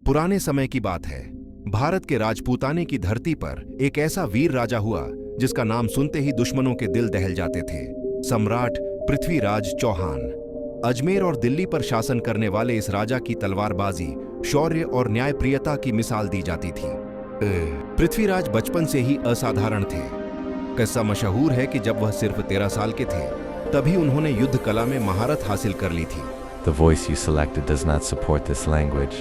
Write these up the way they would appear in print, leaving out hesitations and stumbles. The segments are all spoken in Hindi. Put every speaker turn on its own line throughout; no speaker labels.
पुराने समय की बात है। भारत के राजपूताने की धरती पर एक ऐसा वीर राजा हुआ जिसका नाम सुनते ही दुश्मनों के दिल दहल जाते थे। सम्राट पृथ्वीराज चौहान। अजमेर और दिल्ली पर शासन करने वाले इस राजा की तलवारबाजी, शौर्य और न्यायप्रियता की मिसाल दी जाती थी। पृथ्वीराज बचपन से ही असाधारण थे। किस्सा मशहूर है कि जब वह सिर्फ 13 साल के थे तभी उन्होंने युद्ध कला में महारत हासिल कर ली थी।
The voice you selected does not support this language.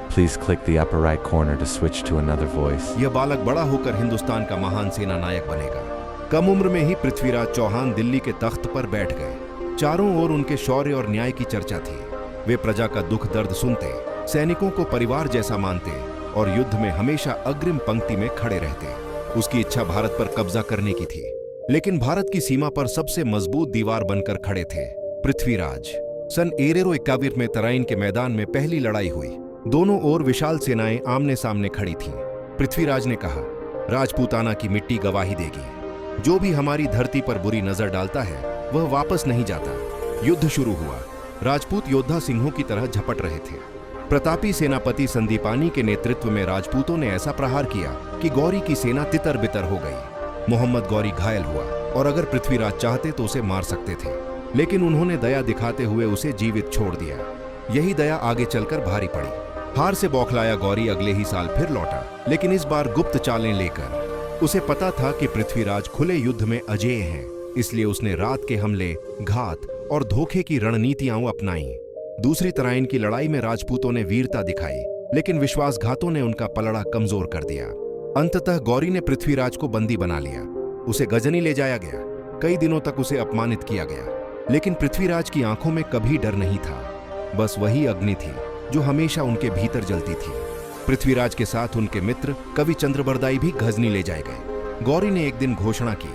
Please click the upper right corner to switch to another voice.
यह बालक बड़ा होकर हिंदुस्तान का महान सेना नायक बनेगा। कम उम्र में ही पृथ्वीराज चौहान दिल्ली के तख्त पर बैठ गए। चारों ओर उनके शौर्य और न्याय की चर्चा थी। वे प्रजा का दुख दर्द सुनते, सैनिकों को परिवार जैसा मानते और युद्ध में हमेशा अग्रिम पंक्ति में खड़े रहते। उसकी इच्छा भारत पर कब्जा करने की थी, लेकिन भारत की सीमा पर सबसे मजबूत दीवार बनकर खड़े थे पृथ्वीराज। सन 1351 में तराइन के मैदान में पहली लड़ाई हुई। दोनों ओर विशाल सेनाएं आमने सामने खड़ी थीं। पृथ्वीराज ने कहा, राजपूताना की मिट्टी गवाही देगी। जो भी हमारी धरती पर बुरी नजर डालता है वह वापस नहीं जाता। युद्ध शुरू हुआ। राजपूत योद्धा सिंहों की तरह झपट रहे थे। प्रतापी सेनापति संदीपानी के नेतृत्व में राजपूतों ने ऐसा प्रहार किया कि गौरी की सेना तितर बितर हो गई। मोहम्मद गौरी घायल हुआ और अगर पृथ्वीराज चाहते तो उसे मार सकते थे, लेकिन उन्होंने दया दिखाते हुए उसे जीवित छोड़ दिया। यही दया आगे चलकर भारी पड़ी। हार से बौखलाया गौरी अगले ही साल फिर लौटा, लेकिन इस बार गुप्त चालें लेकर। उसे पता था कि पृथ्वीराज खुले युद्ध में अजेय हैं, इसलिए उसने रात के हमले, घात और धोखे की रणनीतियां अपनाई। दूसरी तराइन की लड़ाई में राजपूतों ने वीरता दिखाई, लेकिन विश्वासघातों ने उनका पलड़ा कमजोर कर दिया। अंततः गौरी ने पृथ्वीराज को बंदी बना लिया। उसे गजनी ले जाया गया। कई दिनों तक उसे अपमानित किया गया, लेकिन पृथ्वीराज की आंखों में कभी डर नहीं था। बस वही अग्नि थी जो हमेशा उनके भीतर जलती थी। पृथ्वीराज के साथ उनके मित्र कवि चंद्रबरदाई भी गजनी ले जाए गए। गौरी ने एक दिन घोषणा की,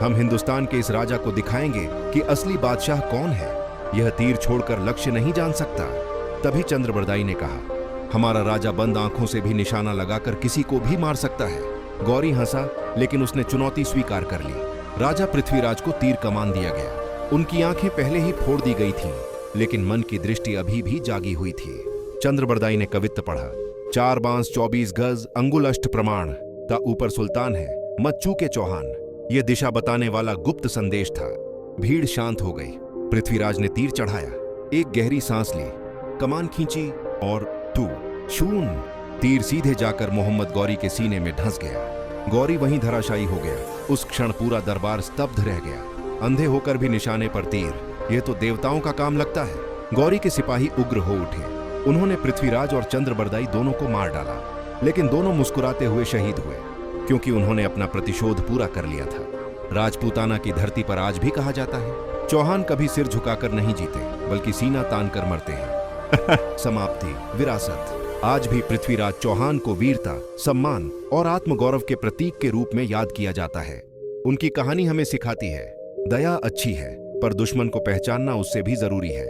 हम हिंदुस्तान के इस राजा को दिखाएंगे कि असली बादशाह कौन है। यह तीर छोड़कर लक्ष्य नहीं जान सकता। तभी चंद्रबरदाई ने कहा, हमारा राजा बंद आंखों से भी निशाना लगाकर किसी को भी मार सकता है। गौरी हंसा, लेकिन उसने चुनौती स्वीकार कर ली। राजा पृथ्वीराज को तीर कमान दिया गया। उनकी आंखें पहले ही फोड़ दी गई थीं, लेकिन मन की दृष्टि अभी भी जागी हुई थी। चंद्रबरदाई ने कवित्त पढ़ा, 4 बांस 24 गज अंगुल अष्ट प्रमाण, ता ऊपर सुल्तान है मत चूके चौहान। यह दिशा बताने वाला गुप्त संदेश था। भीड़ शांत हो गई। पृथ्वीराज ने तीर चढ़ाया, एक गहरी सांस ली, कमान खींची और टू शून। तीर सीधे जाकर मोहम्मद गौरी के सीने में धंस गया। गौरी वहीं धराशायी हो गया। उस क्षण पूरा दरबार स्तब्ध रह गया। अंधे होकर भी निशाने पर तीर, यह तो देवताओं का काम लगता है। गौरी के सिपाही उग्र हो उठे। उन्होंने पृथ्वीराज और चंद्रबरदाई दोनों को मार डाला, लेकिन दोनों मुस्कुराते हुए शहीद हुए, क्योंकि उन्होंने अपना प्रतिशोध पूरा कर लिया था। राजपूताना की धरती पर आज भी कहा जाता है, चौहान कभी सिर झुकाकर नहीं जीते, बल्कि सीना तान कर मरते हैं। समाप्ति, विरासत। आज भी पृथ्वीराज चौहान को वीरता, सम्मान और आत्मगौरव के प्रतीक के रूप में याद किया जाता है। उनकी कहानी हमें सिखाती है, दया अच्छी है, पर दुश्मन को पहचानना उससे भी जरूरी है।